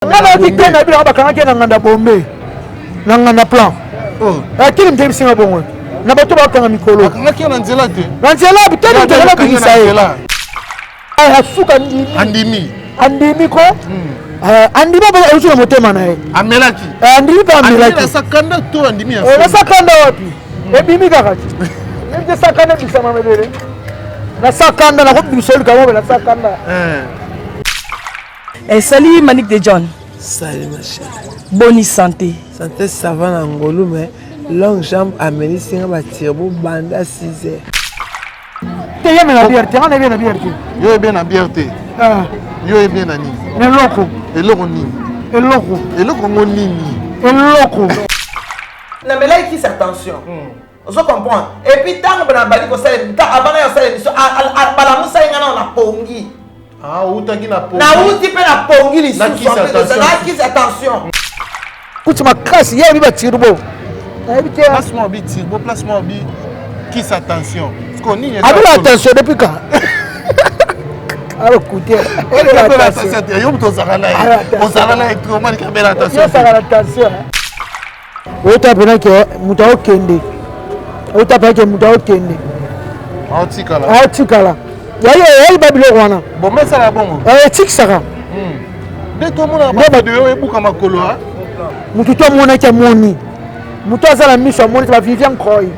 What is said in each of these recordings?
Nana dit na bila bakanga na nganda bombe. Na nganda plan. Oh. Akili mtebi singa bongo. Na bato bakanga mikolo. Bakanga na nzela te. Na nzela bitani nzela bisa ye. Asuka andimi. Andimi ko? Andimi ba uzu motema na ye. Amelaki. Andimi ba amelaki. Na sakanda to andimi ya. Na sakanda wapi? Ebimi kakati. Nje sakanda bisa mamebele. Na sakanda na ko bisol kamo na sakanda. Salut Manick de John. Salut ma chérie. Bonne santé. Santé ça va en Ngolo mais longue jambe Amélie singa ba tirbo banda 6 heures. Te yeme na bière, te ngana bien na bière. Yo bien na bière te. Yo bien na ni. Eloko. Eloko ni. Eloko. Eloko ngoni. Eloko. Na melai qui attention. On se comprend. Et puis tant que na bali ko ça avant na ça émission bala musa ngana na pongi. Ah, utaki na pongi. Na uti pe na pongi li sous qui attention. Kuti makasi ya biba tirbo. Placement bi tirbo, placement bi qui attention. Parce qu'on y est. Avec attention depuis quand? Alors écoutez, attention. Yo to zakala. On zakala et trop mal qui belle attention. Yo zakala attention. Ota pena ke mutao kende. Ota pena ke mutao kende. Atikala. Atikala. Yaye babilo wana. Bon mais ça la bongo. Tik saka. Dès que mon a de yo e buka makolo ha. Mutu to mona ke moni. Mutu azala mission moni ba Vivian Koy.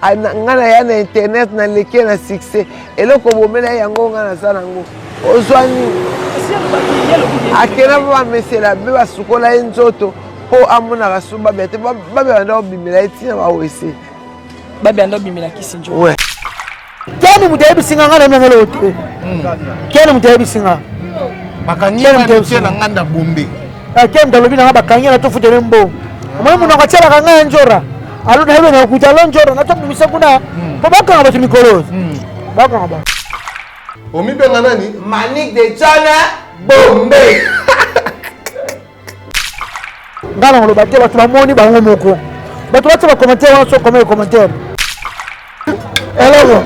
Ngana ya na internet na leke na succès. Eloko bomela yango ngana sana ngo. Ozwani. Akena ba mesela be ba sukola nzoto po amona kasuba bete ba banda obimela itina ba wese. Ba banda obimela kisinjo. Ouais. Kani mudebi singa ngana mengelo te. Kani mudebi singa. Bakanyi na nganda bombe. Kani ndalobi na bakanyi na tofu tembo. Mwe muna kwatela kanga njora. Alo na hebe na kutalo njora na topu misakuna. Po baka ba timikolo. Baka ba. Omi benga nani? Manick de John bombe. Ngana ngolo batela tu bamoni bango moko. Bato batela ba commentaire wana so commentaire. Eloko,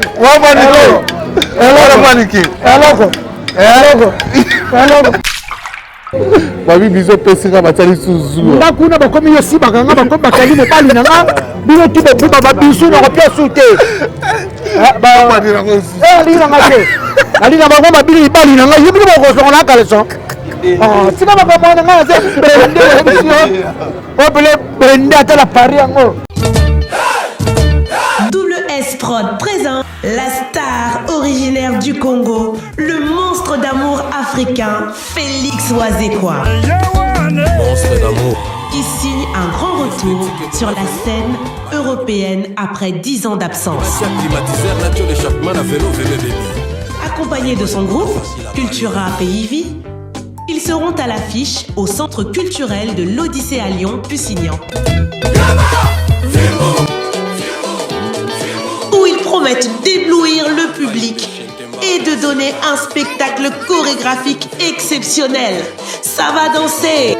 Babi biso pesika batali suzu. Ndakuna bakomi yo si bakanga bakomi bakali ne pali nanga. Bino ti be buba babisu na kopia sute. Ba dira ngo. Ali na ngase. Ali na bango babili bali nanga yibi ko so na kale so. Sina bakomona ngase brende emission. Obele brende atala pari yango. S-Prod présente la star originaire du Congo, le monstre d'amour africain, Félix Wazekwa. Monstre d'amour. Qui signe un grand retour sur la scène européenne après 10 ans d'absence. Accompagné de son groupe, Cultura Pays Vie, ils seront à l'affiche au Centre culturel de l'Odyssée à Lyon, Pusignan. Où ils promettent d'éblouir le public et de donner un spectacle chorégraphique exceptionnel. Ça va danser.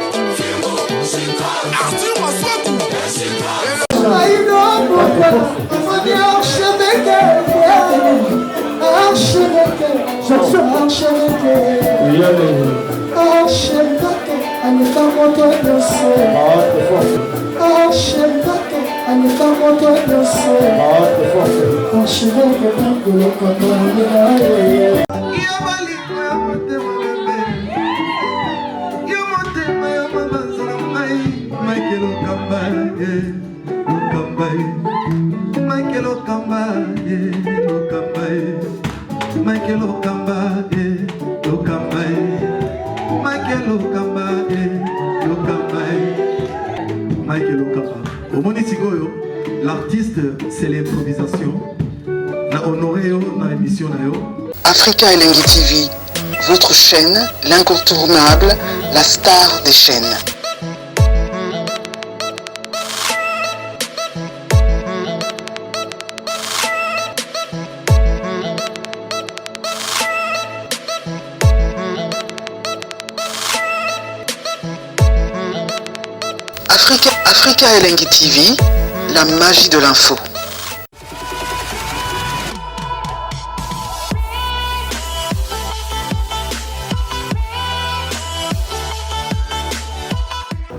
L'artiste, c'est l'improvisation. Na honoré dans l'émission. Africa Elengi TV, votre chaîne, l'incontournable, la star des chaînes. Africa Elengi TV, la magie de l'info.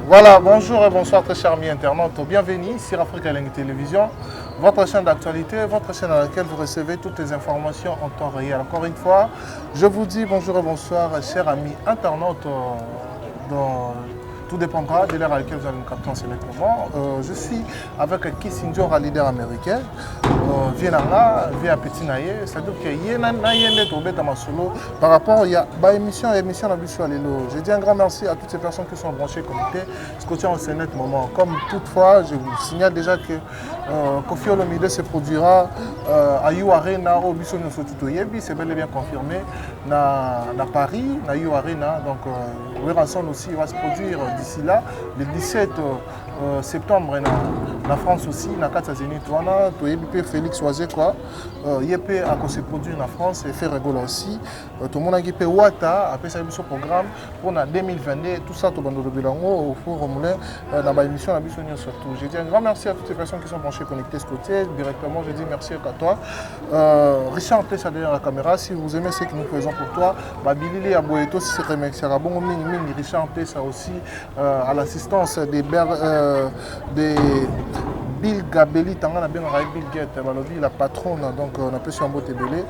Voilà, bonjour et bonsoir très chers amis internautes. Bienvenue sur Africa Elengi Télévision, votre chaîne d'actualité, votre chaîne à laquelle vous recevez toutes les informations en temps réel. Encore une fois, je vous dis bonjour et bonsoir chers amis internautes. Tout dépendra de l'heure à laquelle vous allez nous capter en select moment. Je suis avec Kissinger, un leader américain. Vienanga, via Petit Naye, c'est-à-dire qu'il y a un solo par rapport à l'émission Nabissualelo. Je dis un grand merci à toutes ces personnes qui sont branchées, connectées, scotchées en select moment. Comme toutefois, je vous signale déjà que Kofi Olomide se produira à You Arena au Bissonio Sotutoyebi, c'est bel et bien confirmé, à Paris, à You Arena. Donc, Weranson aussi va se produire d'ici là, le 17 septembre, en France aussi, dans la Zénith, Félix Oazé, quoi. Il a se produire en France et faire rigoler aussi. Tout le monde a dit Wata, après ça, ce programme pour 2022, tout ça, tout le monde a au Four Moulin, dans l'émission La Bissonnière surtout. Je dis un grand merci à toutes les personnes qui sont branchées, connectées ce côté. Directement, je dis merci à toi. Richard Tessa derrière la caméra, si vous aimez ce que nous faisons pour toi, Billy Aboyeto, si c'est remercié. Bon, Richard Tessa aussi, à l'assistance des Bill Gabelli, Tangana bien Bill Gates, la patronne, donc on a pu sur un beau tébélé.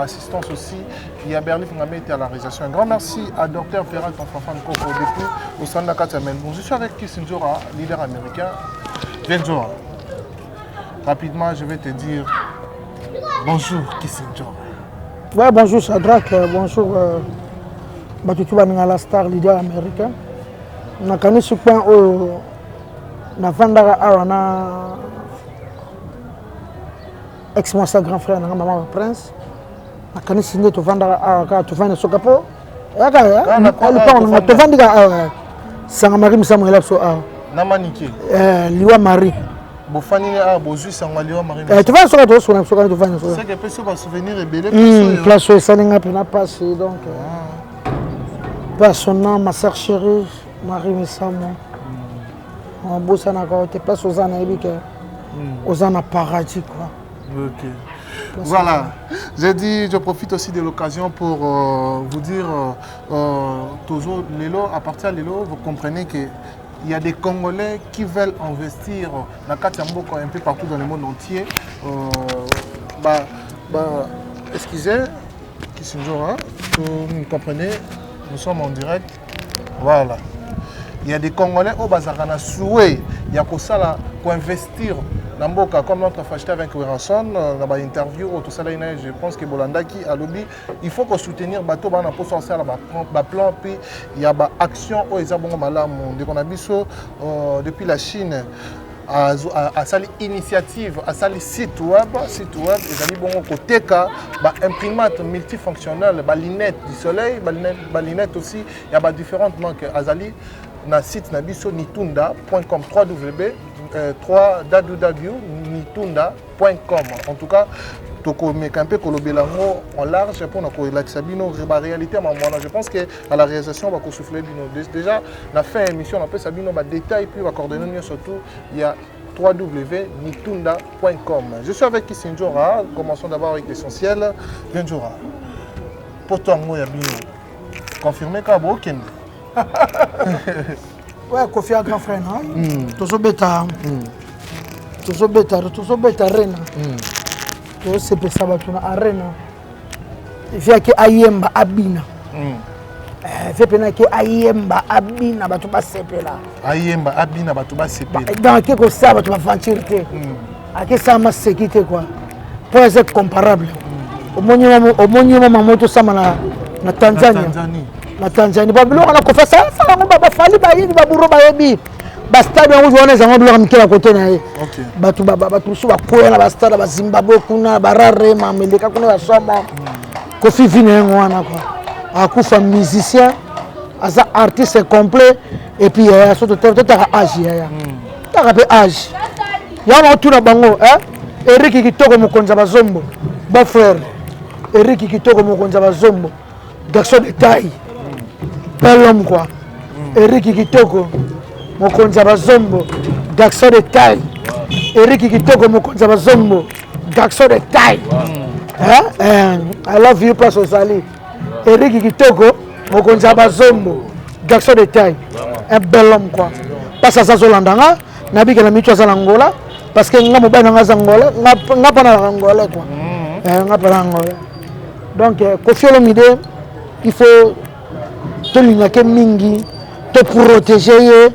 Assistance aussi, il y a Berlin qui été à la réalisation. Un grand merci à Dr Ferrat, ton enfant de Coco depuis au centre de la Katamen. Bon, je suis avec Kissinger, leader américain. Benjora. Rapidement, je vais te dire bonjour Kissinger. Ouais, bonjour Shadrach, bonjour Batutuba la star leader américain. On a connu ce point où na vandara arana ex-moi grand frère na maman prince na kani signé to vandara araka to vanda sokapo yaka on to vandika sanga mari msamu elapso na manike liwa mari bo fani bo zui sanga liwa mari to vanda soka to soka to vanda soka c'est que peut se souvenir rebelle place salinga pena passe donc personnellement ma sœur chérie Marie Messamu on bosse à côté place aux années aux années paradis quoi. Ok. Voilà. J'ai dit, je profite aussi de l'occasion pour vous dire toujours Lelo, à partir de Lelo, vous comprenez que il y a des Congolais qui veulent investir dans Katiamboko un peu partout dans le monde entier. Excusez, Kissinger, hein, vous comprenez, nous sommes en direct. Voilà. Il y a des Congolais au Bazarana souhait, il y a pour ça pour investir dans Mboka, comme notre fâché avec Weranson, dans l'interview, tout ça, je pense que Bolandaki a lobby, il faut qu'on soutenir Bateau, on a pour sortir le plan, puis il y a des actions au Ezabongo Malam, depuis la Chine. À sa initiative, à sa site web, ils ont dit bon côté imprimante multifonctionnelle, lunette du soleil, lunette aussi, il y a différentes marques. Azali na site nabiso nitunda.com www.nitunda.com. En tout cas, toko mekampe kolobelango en large pour la sabino réalité je pense que à la réalisation va souffler déjà la fin émission on peut sabino détail puis va coordonner surtout il y a www.nitunda.com. Je suis avec Kissinger, commençons d'abord avec l'essentiel. Benjora. Pour toi il y a bien confirmé qu'à Brokende. Ouais, Kofi a grand frère, non? Tozo beta arena. Tozo sepe sabatuna arena. Il fait que ayemba abina. Il fait que ayemba abina batu ba sepe là. Ayemba abina batu ba sepe. Dans quelque ça batu ba fanchirité. Ake ça ma sécurité quoi. Pour être comparable. Au monima moto sama na Tanzania. Na Tanzania babilo on a fait ça baba fali ba yini baburo ba yebi ba stade on joue on est en bloc mikela côté na ye batu su ba koya na ba stade ba Zimbabwe kuna barare mameleka kuna ba soma Kofi vine ngwana quoi akufa musicien asa artiste complet et puis surtout tout ta âge ya ta pe âge ya ma tuna bango Eric Kitoko Mokonza Bazombo ba frère Eric Kitoko Mokonza Bazombo garçon de taille bel homme quoi. Eric Kitoko Mokonza Bazombo garçon de taille. Eric Kitoko Mokonza Bazombo garçon de taille. I love you place Osali. Eric Kitoko Mokonza Bazombo garçon de taille. Un bel homme quoi. place à Zolandanga, Nabi na mitu à Angola, parce que nga mobile nga Angola, nga pas na Angola quoi. Nga pas na Angola. Donc Kofi Olomide, il faut te l'unake mingi, te protéger.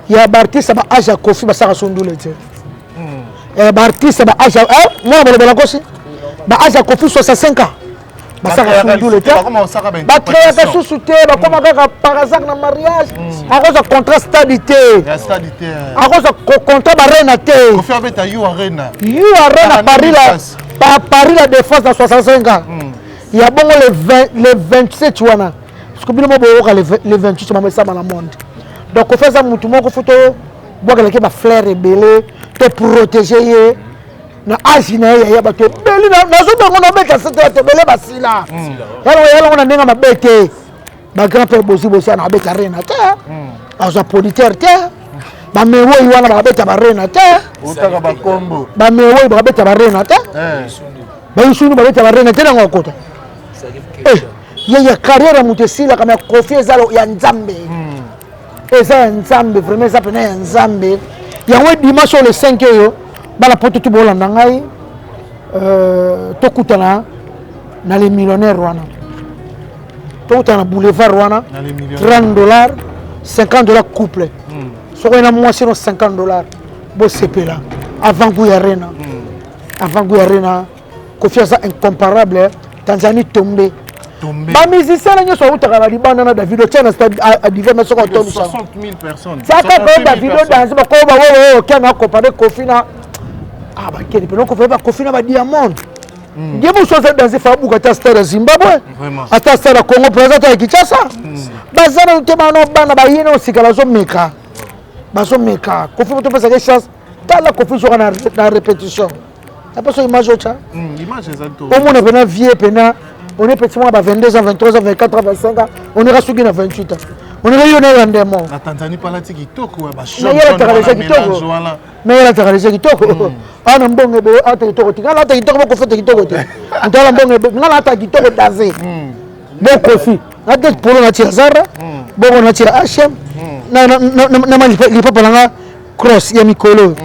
Il y a artiste ba âge Kofi ba saka sondule te. Artiste ba âge moi ba kosi. Ba âge Kofi 65 ans. Ba saka sondule te. Ba créer ka sous-souté, ba comme par hasard na mariage, à cause de contrat stabilité. La stabilité. À cause de contrat ba reine te. Kofi avec ta You Arena. You Arena Paris la défense dans 65 ans. Il y a bon les 27 tu vois. Parce que bino bo les 28 tu m'as ça dans le monde. Donc on fait ça mutu moko photo boire quelqu'un ba fleur rebelle te protéger na âge na ya ba te beli na zo bango na beta c'était te bele basila yalo on a ndenga mabete ba grand père bosi na beta rena te aza politeur te ba mewo iwana ba beta ba rena te utaka ba kombo ba mewo ba beta ba rena te ba yisunu ba beta ba rena te na ngokota ya carrière mutu sila kama Kofi zalo ya nzambe eza nzambe vraiment eza pena ya nzambe yango dimanche le 5 eyo bala poto tu bolanda ngai tokutana na les millionnaires wana tokutana na boulevard wana $30 $50 couple soko ina mwasi no $50 bo sepela avant Guyarena Kofi eza incomparable Tanzanie tombé ba musicien na nyoso utaka ba libanda na Davido tena a divers mais soko tombe 60 000 personnes. Ça quand Davido danse ba ko ba wo kana comparer Kofi na ba kene pe no Kofi ba Kofi na ba diamond. Ndiye mo chose danse fa buka ta star de Zimbabwe. Vraiment. Ata star de Congo président ya Kinshasa. Bazana te ba no bana ba yino sikala zo meka. Bazo meka. Kofi to pesa quelque chose. Tala Kofi zo na répétition. Après so image ocha. Image exacto. Au monde pena vieux pena on est petit, on a 22 ans, 23 ans, 24 ans, 25 ans, on est rassuré à 28 ans. On est réuni à des morts. La Tanzanie pas la tiki toko, mais il y a la tiki toko. Mais il y a la tiki toko. Ah non bon, ah tiki toko. Quand la tiki toko, on fait tiki toko. On doit bon, quand la tiki toko d'azé. Bon Kofi. La tête pour on a tiré Zara. Bon on a tiré H&M. Na mali pas palanga cross ya mikolo.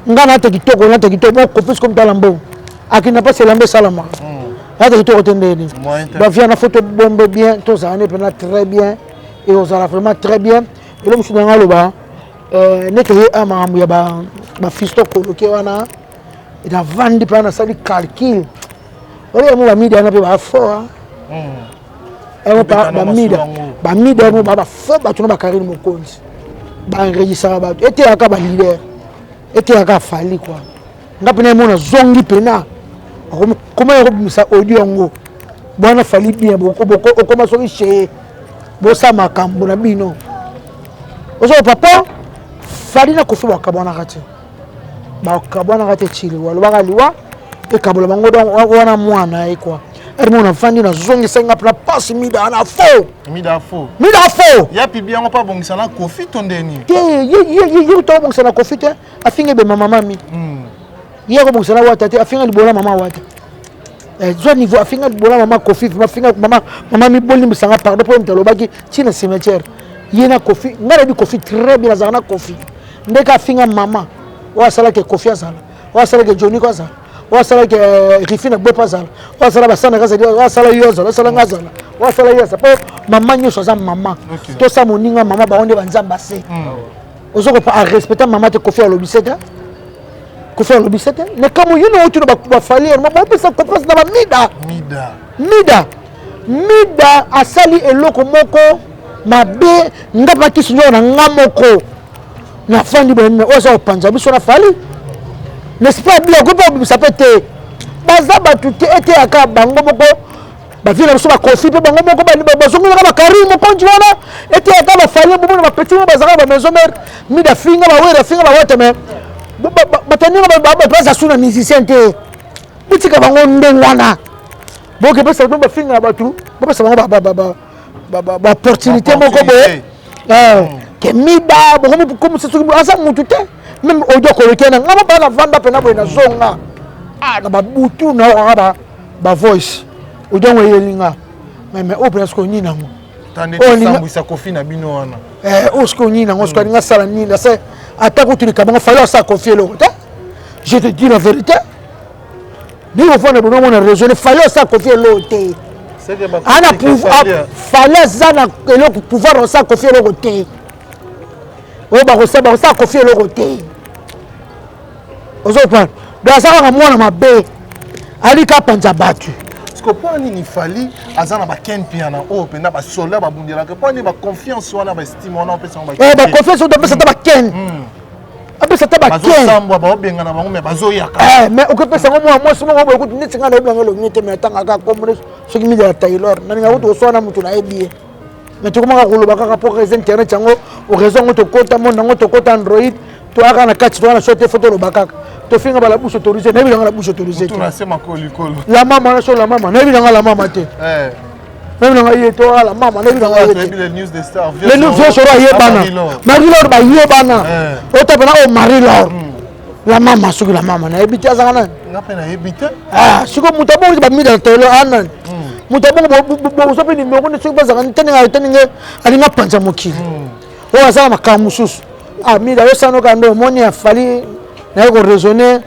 Ngana tiki toko, na tiki toko Kofi comme dans l'ambo. Akina pas c'est l'ambo salama. Là, tu as entendu. Donc, viens la photo bombe bien, tout ça, on est très bien. Et on s'en a vraiment très bien. Et là, je suis dans le bas. Nettoyer un membre, il y a un fiston coloqué. Il a vendu plein de ça, il calcule. Il y a un midi, il y a un fort. Il y a un midi, il y a un fort, il y a un carré de mon compte. Il y a un enregistreur. Et tu as un leader. Et tu as un fali. Il y a un zongi pena. Comment il ça audio ngo bwana fali bien boko okoma so riche bo sama kambo na bino ozo papa fali na Kofi wa kabona kati ba kabona kati chili walo bakaliwa e kabola bango don wana mwana e kwa ermo na fandi na zongi senga pra passe mida na fo ya pi bien on pas bongisa na Kofi tondeni ye to bongisa na Kofi te afinge be mama mami hier bon ça wa tati afinga libola mama wata zo niveau afinga libola mama Kofi afinga mama mi boli misanga pardon pour mtalo baki china cimetière yena Kofi ngara bi Kofi très bien azana Kofi ndeka afinga mama wa sala ke Kofi azala wa sala ke Johnny ko azala wa sala ke Rifina Boy azala wa sala basana kaza wa sala yoza wa sala ngazala wa sala yoza po mama nyoso za mama to sa moninga mama ba onde banzamba se ozoko pa respecter mama te Kofi alobiseta Kofi alobiseta ne kamo yino otuno ba fali ma ba pesa confiance na ba mida asali eloko moko mabe ngapa kisunyo na ngamoko na fandi ben oza opanza biso na fali n'est-ce pas bien ko ba ça peut te baza batuté ete aka bango moko ba vila biso ba Kofi pe bango moko ba zongola ba Karim ko njwana ete aka ba fali bo ba petit ba za ba maison mère mida finga ba wera finga ba wote me batani ba place suna musicien te butika bango ndengwana boke pesa ba finga batu ba pesa bango ba opportunité moko bo ke mida bo comme c'est tout asa mutu te même audio ko lekena ngaba ba na vanda pena bo na zonga na ba butu na ba voice audio ngo yelinga mais au presque ni nango Tande sambu sa kofi na bino wana. Osko nina, osko ninga sala nina, c'est attaque tu le kabanga fallait ça confier le côté. Je te dis la vérité. Nous au fond de mon raison, fallait ça confier l'autre. C'est que ana pouvoir fallait ça le pouvoir ça confier le côté. O ba ko ça confier le côté. Ozo prendre. Dans ça on moi na mabe. Ali ka panja batu. Pourquoi il fallait azana ba ken piana o penda ba sola ba bundela que pourquoi ba confiance wana ba estime wana pesa ba ba confiance on doit ça ba ken ape ça ba ken samba ba obenga na bango me bazo yaka mais o que pesa moi somo ba ko ni tsinga na obenga lo nyete me tanga ka komre so ki mi de Taylor na nga uto so na mutu na ebie mais to kuma ka ko lo ba ka pour raison internet yango o raison to kota mon ngo to kota Android to aka na catch to na shot photo lo ba ka to finga bala bouche autorisée na bilanga la bouche autorisée to na sema kolikolo la maman na so la maman na bilanga la maman te même na yeto la maman na bilanga yeto les news des stars les news sur yebana Marie-Laure ba yebana o ta bana o Marie-Laure la maman sur la maman na ebiti azana na pena ebiti siko mutabo ba mi da tolo anan mutabo bo so pe ni mo ne siko bazanga teninga alinga panza mokili o azana makamususu mi da yo sano kando moni afali na ko raisonner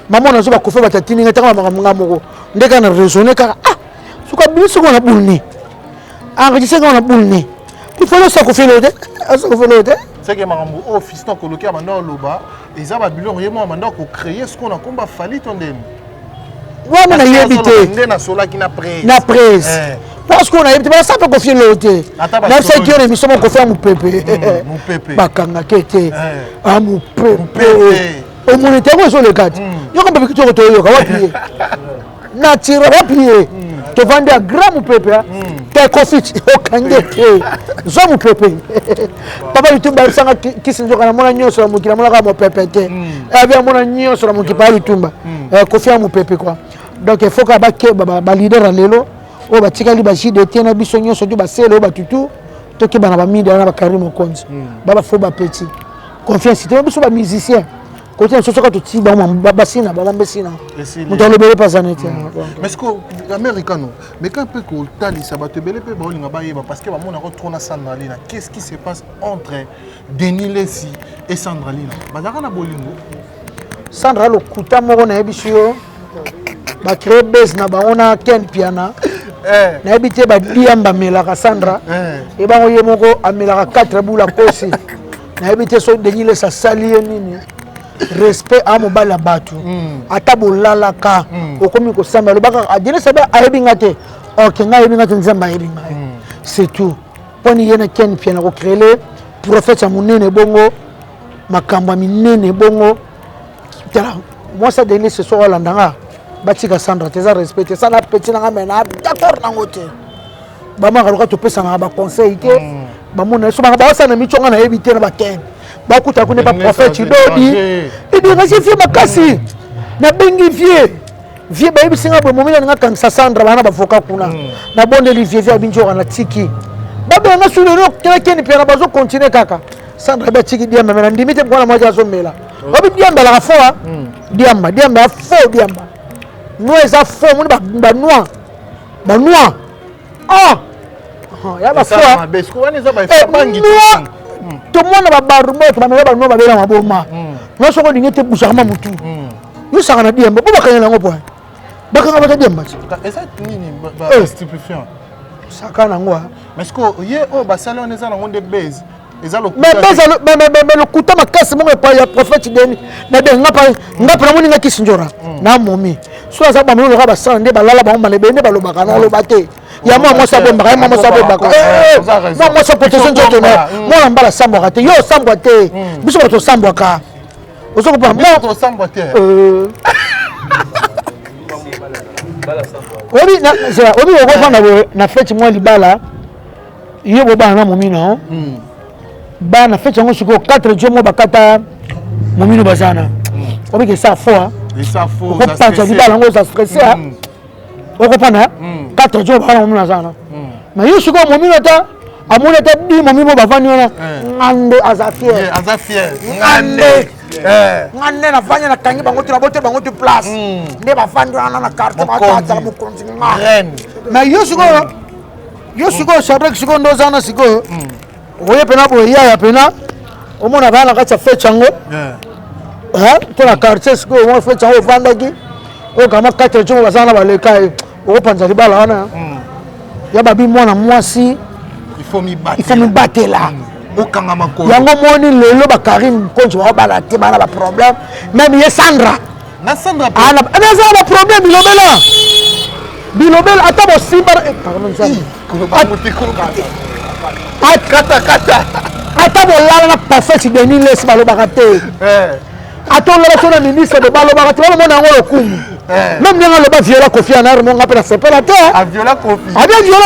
maman na so ba kofa batatini ngata makamanga moko ndeka na raisonner ka suka biso ko na bulni enregistré ko na bulni il faut le ça ko fait le c'est que makambo office to coloquer banda loba eza ba biloko yemo banda ko créer ce qu'on a combat fali tondeni wana na yebité ndena sola ki na presse parce qu'on a yebité ba ça peut confier le té na ça qui on émission ko faire mon pépé bakanga kete mon pépé au monité ko so le cadre yo ko ba ki to yo ka wapi na tira wapi to vendre à grand mon pépé te confit o kangete zo mon pépé papa lutumba sanga kisinjo kana mona nyoso la mukila mona ka mo pépé te e bien mona nyoso la mukipa lutumba confiant mon pépé quoi donc il faut ka ba ke ba leader lelo o ba tikali ba jide te na biso nyoso du ba selo ba tutu to ke bana ba midi na ba karimo konzi ba fo ba petit confiance te biso ba musicien côté so soka to ti ba basina ba lambesina muto le bele pas anete mais ce que américano mais quand peut que tali ça ba te bele pe ba olinga ba yeba parce que ba mona ko trona Sandralina qu'est-ce qui se passe entre Denis Lessi et Sandralina ba zaka na bolingo Sandra lo kuta moko na ebisio ba créer base na ba ona ken piana na ebité ba diamba melaka Sandra e ba ngoye moko amelaka 4 bula kosi na ebité so Denis Lessi sali nini respect à mon bala batu ata bolala ka okomi ko samba lobaka adine saba ayebinga te OK nga ayebinga te nzamba ayebinga c'est tout poni yena ken piana ko créer prophète amunene bongo makamba minene bongo tala moi ça Denis ce soir landanga batika Sandra teza respecter ça na petit na mena d'accord nango te ba ma ka to pesa na ba conseil te ba mona so ba sa na michonga na ebité na ba ken ba kuta ko ne pas prophète dodi et de rasi vie makasi na bengi vie ba ebisinga bo momela nga kan Sandra bana ba foka kuna na bonde li vie abinjo na tiki ba be nga sulu no ken pia ba zo continuer kaka Sandra ba tiki diamba na ndimite kwa na moja zo mela obi diamba la fo diamba fo diamba no eza fo mo ba noa ya ba fo besko wana eza ba bangi to mona ba barumo to ba mela ba no ba bela maboma no soko dingete busama mutu yo saka na diamba bo bakanya ngo po bakanga ba diamba eza nini ba stupéfiant saka na ngo mais ko ye o ba salon eza na ngonde base eza lo mais le kuta makasi mo pa ya prophète Denis na de ngapa na moni ngaki sinjora na momi so za ba mo lo ba sande ba lala ba mo le bene ba lo ba kana lo ba te ya moi ça bomba moi ça bomba moi ça protection de moi moi mbala sambo te yo sambo te biso to sambo ka ozo ko pa moi to sambo te obi ko fana na fete moi libala yo bo ba na momino ba na fete ngo siko 4 jours mo bakata momino bazana obi ke ça fort et ça faux ça stressé libala ngo ça stressé oko pana 4 jours bana momino zana mais yo siko momino ta amona ta di momino bavani wana ngande azafier ngande na fanya na kangi bango tu place ne bavandi wana na carte ba tata mo konzi ngane mais yo siko yo sikoyo Shadrack sikoyo ndoza wana sikoyo oye pena boye yaya pena omona bana na kati ya fete yango to na quartier sikoyo omona fete yango ovandaki oyo kama 4 jours baza na baleka okopanza libala wana ya babi mwana mwasi il faut mibatela yango moni lelo bakarim konji baobala te bana baproblème même ye Sandra eza na problème bilobela ata bosimba ata bolala na parfait Denis lesi balobaka te ata olala to na ministre de balobaka te balomona yango lokumu même ndenge aloba viola kofi anare monga mpe na sepela te viola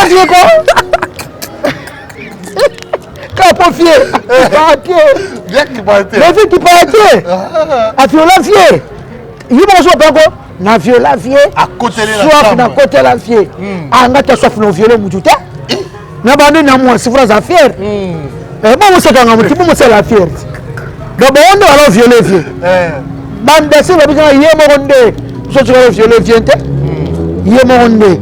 vie ko Kapofier, les filles qui paraient à violer, il y a na viola vie à côté soif na côté la vie anga soif no violer mututa na bande na moi si vous affaire bon c'est quand même bon c'est l'affaire donc on doit violer vie bande c'est ba bien yemo onde so tu vas violer vie te yemo onde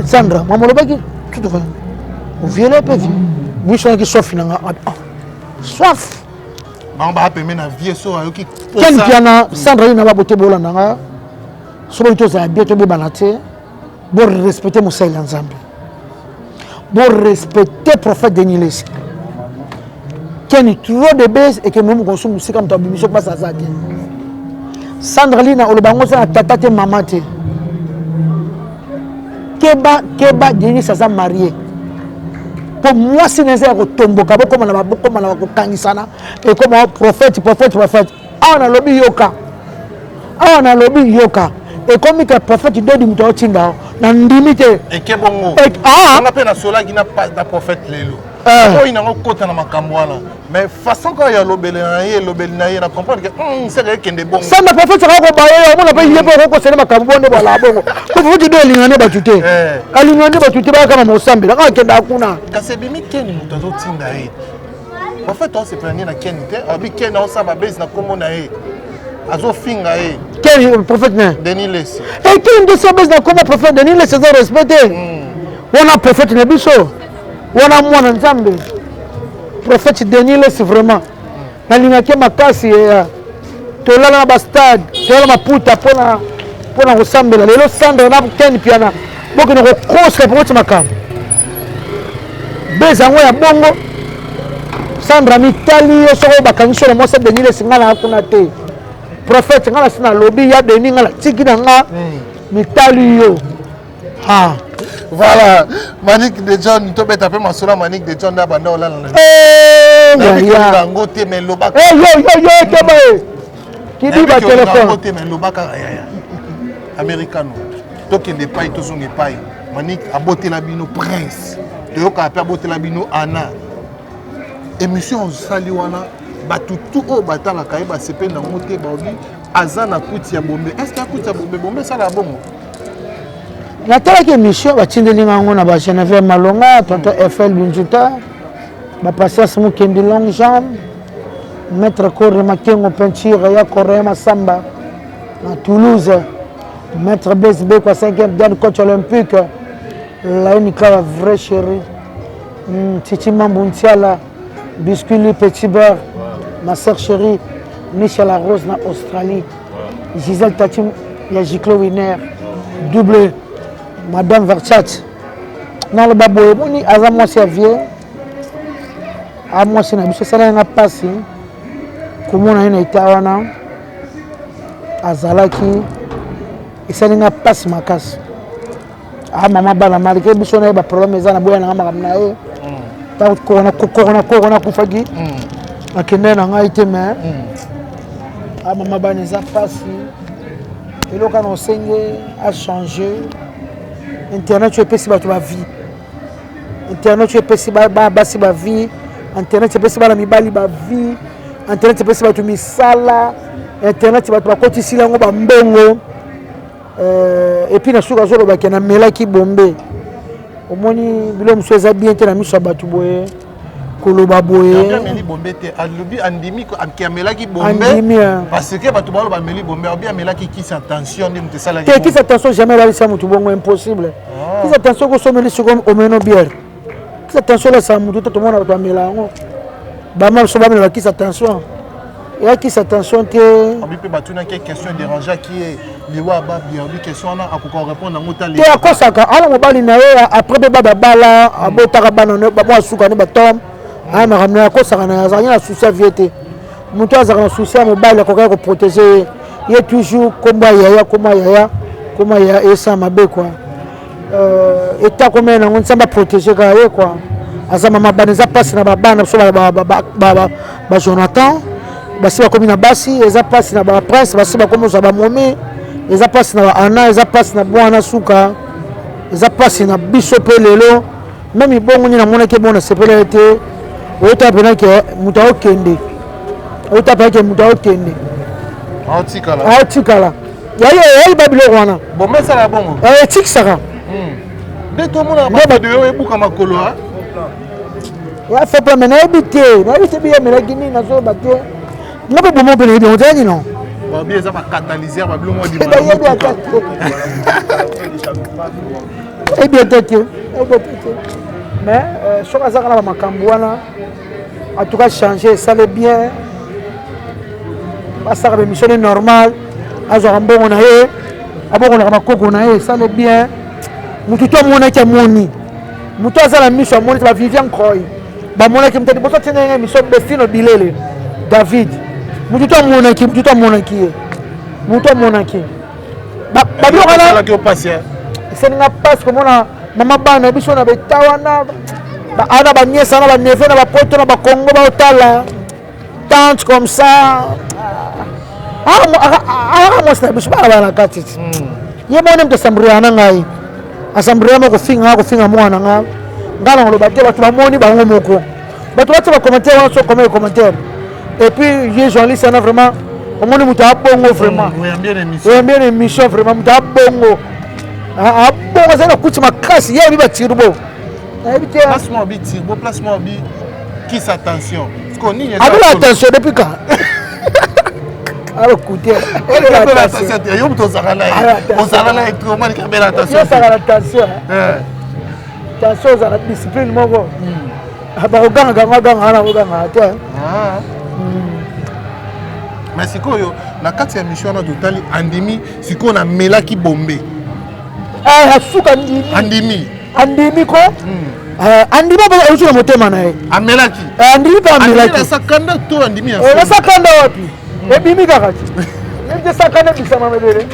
Sandra maman le baki tout va violer peut vie oui je suis soif na soif bamba pemé na vie so ayoki ken piana Sandra na ba boté bolanda nga sobo itoza bien to bebana te bo respecter Moussaïla Nzambe bo respecter prophète Denis Lesi ken trop de base et que même consomme musique comme ta bimission passe à ça Sandra Lina olobango sa tata te maman te keba Denis sa marié pour moi c'est nécessaire ko tomboka bo comme na ko kangisana et comme prophète ana lobi yoka et comme que prophète dodi muto tinda na ndimite et ke bongo on appelle na sola qui n'a pas da prophète lelo o ina ngokota na makambo wana mais façon quand ya lobele na ye na comprendre que c'est vrai qu'il est bon ça na prophète ça ko baye on appelle yebo ko sele makambo bonde bola bongo ko futi do lingane batute alingane batute ba kama mosambe la ka kenda kuna kasebimi keni muto zo tinda ye prophète on se prendre na keni te abi keni on sa ba base na komo na ye azo finga e quel prophète Denis Lesi et qui de sa base na comme prophète Denis Lesi est respecté on a prophète na biso on a mwana Nzambe prophète Denis Lesi vraiment na lingaki makasi to la na bastade to la maputa pona kosambela lelo Sandra na ken piana bokino ko cross pour makam bezango ya bongo Sandra mitali yo soko bakangiso na mosa Denis Lesi ngala kuna te prophète ngala sina lobby ya Denis ngala tiki na nga mitali yo voilà Manique de John to beta pe masura Manique de John na banda olala ya bango te mais lobaka yo keba qui dit ba téléphone bango te mais lobaka americano to kende pai to zonge pai Manique abotela bino prince to yoka pe abotela bino ana émission sali wana batutu o batala kai ba sepe na moté baobi azana kuti ya bombe est-ce que kuti ya bombe sala bongo la telle émission batindeli ngango na ba Geneviève Malonga tonton Eiffel Binjuta ba Patience Mukendi Long Jambe maître Corre Makengo peinture ya Corre Masamba na Toulouse maître BSB quoi 5e dan coach olympique la unika vrai chéri Titi Mambuntiala biscuit petit beurre ma sœur chérie Michel Rose na Australie Gisèle Tatim ya Giclo Winner double Madame Verchat dans le baboye boni aza moi servier a moi c'est na biso sala nga pasi komona ina itawana azalaki isali nga pasi makasi mama bana malgré biso na ba problème ezana boya na ngama na ye ta kokona kufaki akende na ngai te mais mama bana eza pasi eloka na osenge a changer internet tu epesi bato ba vie internet tu epesi basi ba vie internet tu epesi bana mibali ba vie internet tu epesi bato misala internet bato bakotisi lango ba mbongo et puis na suka zolo ba kena melaki bombe omoni bilo muso eza bien te na miso bato boye koloba boye ameli bombe te alobi andimi ko amelaki bombe parce que bato balo ba meli bombe obi amelaki ki sa tension ndi mte sala ki sa tension jamais la sa mutu bongo impossible ki sa tension ko someli siko omeno bière qui attention là ça mutu tout le monde va mélanger ba ma so ba me qui attention et qui attention que on peut battre une question dérangeante qui est liwa ba bien une question na akoko répondre na motali te akosaka ala mobali na ye après be baba bala abotaka bana ba mo suka ne batom ay ma ramena akosaka na azanya na souci viete mutu azaka na souci mobali akoka ko protéger ye toujours komba yaya esa mabe quoi eta comme na ntsamba protéger ka ye quoi azama mabana za passe na babana so ba Jonathan basi ba komi na basi eza passe na ba prince basi ba komo za ba momi eza passe na ana eza passe na bwana suka eza passe na biso pe lelo même bongo ni na mona ke bona sepela ete ota pena ke muta okende ota pena ke muta okende aotikala yayi babilo wana bon mais ça la bongo etikisaka nde tomona bato oyo ebuka makolo ya fait pas nayebi te biye melaki nini nazoyeba te nga mpe bomo mpe nayebi otani non babi eza bacatalyser babilongo nayebi ata te eyebi ata te mais soki azaka na bamakambo wana en tout cas changer esale bien basaka bémission ne normal azwaka mbongo na ye abokolaka makoko na ye esale bien mutu to amonaki amoni mutu aza na miso amoni te bavivian croy bamonaki mutati boso tinenge miso bestino bilele david mutu to amonaki ye mutu amonaki babilokana eseninga pasi komona mama bana biso na beta wana ana baniesa na baneve na bapoto na bakongo baotala tante comme ça mwasi na biso bana bana kati ye mone mto sambria na ngai asambria moko finga mwana nga ngana ngoloba te bato bamoni bango moko bato bato ba commentaire wana so comme commentaire et puis je journaliste na vraiment omoni muto abongo vraiment bien émission vraiment muto abongo abongo zana kuti makasi ye biba tirbo ebite placement bi tirbo placement bi qui s'attention parce qu'on y est attention depuis quand alors écoutez attention za la discipline moko bakoganga te mais sikoyo na kati ya mission wana totali andimi sikoyo na melaki bombe asuka andimi ko andimi ba uzu na motema na ye amelaki andimi pa amelaki na sakanda to andimi ya na sakanda wapi ebimi kaka ti nde sakanda bisama mebele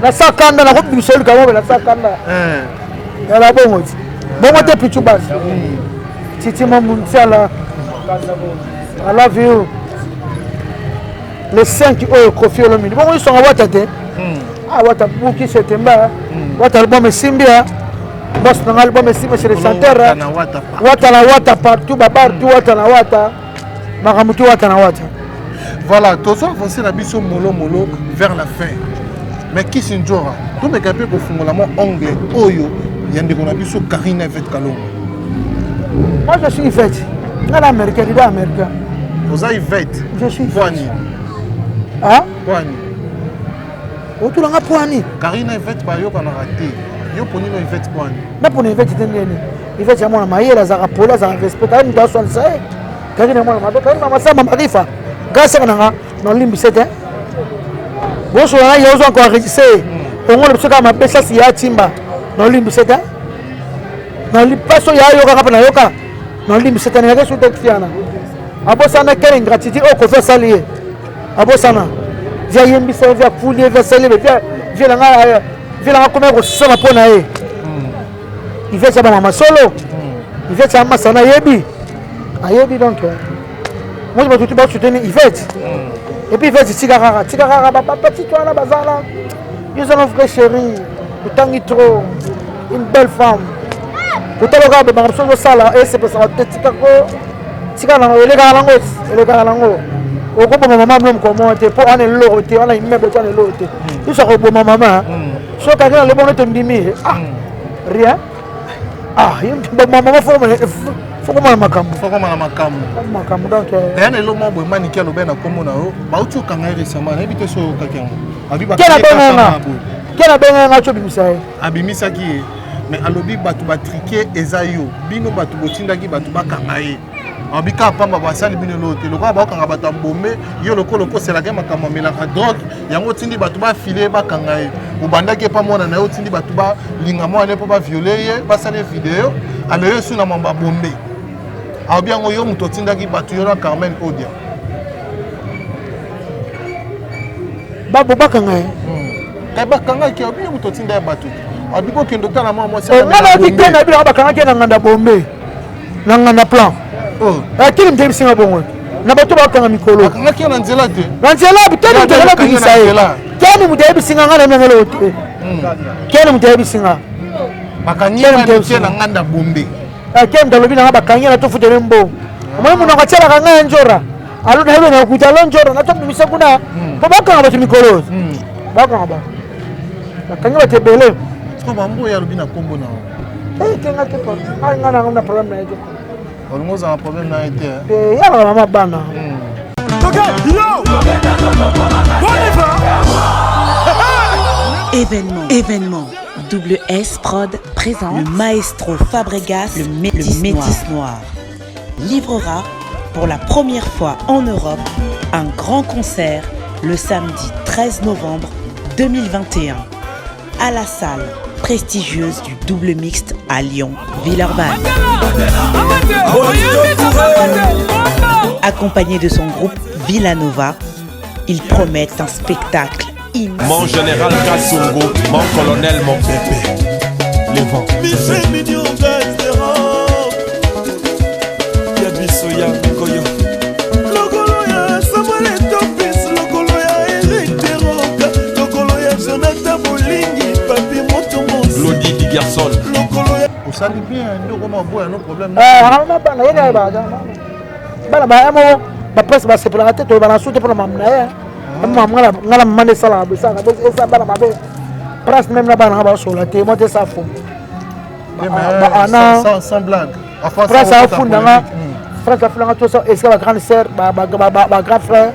na sakanda na kobimisa oluka mobe na sakanda yala bongo ti bongo te pichu basi titima muntiala I love you le 5 oyo Koffi Olomide bongo isonga wata te wata buki setemba wata album esimbia boss na album esimbia chez le chanteur wata na wata partout babartout wata na wata makamutu wata na wata. Voilà, tous avancés la biso molo vers la fin. Mais qui s'injora? Tout me capé pour fumer mon anglais. Oyo, yande qu'on a biso Karina Yvette Kalongo. Moi je suis Yvette. Là l'américain, il est américain. Vous avez Yvette. Je suis Yvette. Poani. Hein? Poani. Autour de la Poani. Karina Yvette pas yo qu'on a raté. Yo poni no Yvette Poani. Mais pour Yvette c'est nini? Yvette c'est moi maïe la zara pola za respect. Elle doit soigner ça. Karina moi ma Karina ma sama marifa. Grâce à nanga non limbi c'était. Bon so na yo zo encore enregistré. On le pso ka ma pesa si ya timba. Non limbi c'était. Non limbi paso ya yo ka na yoka. Non limbi c'était na kesu tekiana. Abo sana quelle ingratitude au Koffi salier. Abo sana. Via yembi ça via foulier via salier via la comme ko soma pona e. Il fait ça mama solo. Il fait ça masana yebi. Ayebi donc. Moi je me tout soutenir Yvette. Et puis Yvette Tigara papa petit toi là bazala. Ils ont un vrai chéri. Le tangi trop. Une belle femme. Pour toi le gars de marche au sala et c'est pour ça tête Tigara le gars lango. Au coup maman même comment était pour aller l'autre on a une même pour aller l'autre. Ils sont au maman. So quelqu'un le bon te dimi. Rien. Maman faut comment makambo donc yana lo mambo maniki alo bena komona o ba utu kanga récemment na bité so kakengo abi ba kena benga cho bimisa abimisa ki mais alobi batu ba triquer ezayo bino batu botindaki batu bakamaye abika pamba basali bino lote lokwa bakanga batu bombe yo loko c'est la game makambo melaka drogue yango tindi batu ba filer bakangaye ubandaki pa mona na yo tindi batu ba linga mwana po ba violer ye basali vidéo aloyo suna mamba bombe abiango yo muto tindaki batu yo na Carmen Odia babo bakangaye kay bakanga ki obi muto tinda batu abiko kendo tala mama ça na dikena bila bakanga ke na nganda bombe na nganda plan akili mtebi singa bongo na bato bakanga mikolo bakanga ke na nzela te na nzela bitani nzela bikisa ye kani mutebi singa ngana mengelo te kani mutebi singa bakanga na nganda bombe akili ndalobi na bakanga na tofu de mbo mwana muna kwatela kanga njora alo na hebe na kutala njora na topu misa kuna po bakanga bato mikolo bakanga ba bakanga bate bele ko bambo ya lobina kombo na kenga te ko ngana ngana problem na yeto almost un problème n'a été ya la mama bana Événement. Double S Prod présente le maestro Fabregas, le Métis Noir. Livrera pour la première fois en Europe un grand concert le samedi 13 novembre 2021 à la salle prestigieuse du Double Mixte à Lyon, Villeurbanne. Accompagné de son groupe Villanova, ils promettent un spectacle immense. Mon général Kassongo, mon colonel, mon bébé. Les vents. Lodi di garçon. Vous savez bien, nous comment boire nos problèmes. Ba presse ba se plante to ba na soute pour mamna ya mamna ngala mane sala ba sa ba esa ba ma be presse même na ba na ba so la te mo te sa fo sans blague presse a funda nga presse a funda to ça est-ce que ba grande sœur ba grand frère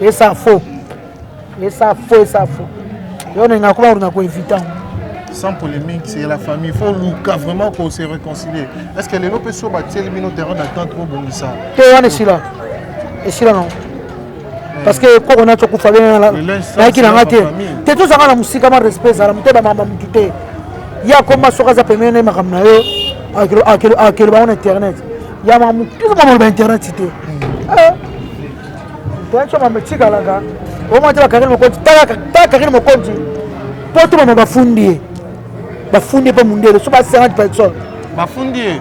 et ça faux yo na ko na ko évitant sans polémique, c'est la famille. Il faut Lucas vraiment qu'on se réconcilie. Est-ce que les lopes sont battus les terrain d'attente trop bon ça? On est ici là. Et si là non. Parce que quand on a tout fait là, qui n'a été. T'es tous en la musique comme respect, ça la muteba mama mutute. Il y a comme ça ça peut mener ma camna à quel bon internet. Il y a mamu tout comme le internet c'était. Toi tu m'as mis tika là gars. Au moins tu vas carrément compte. Ta carrément compte. Pour tout le monde va fonder. Bafundi pas mondial, so pas 50 personnes. Bafundi,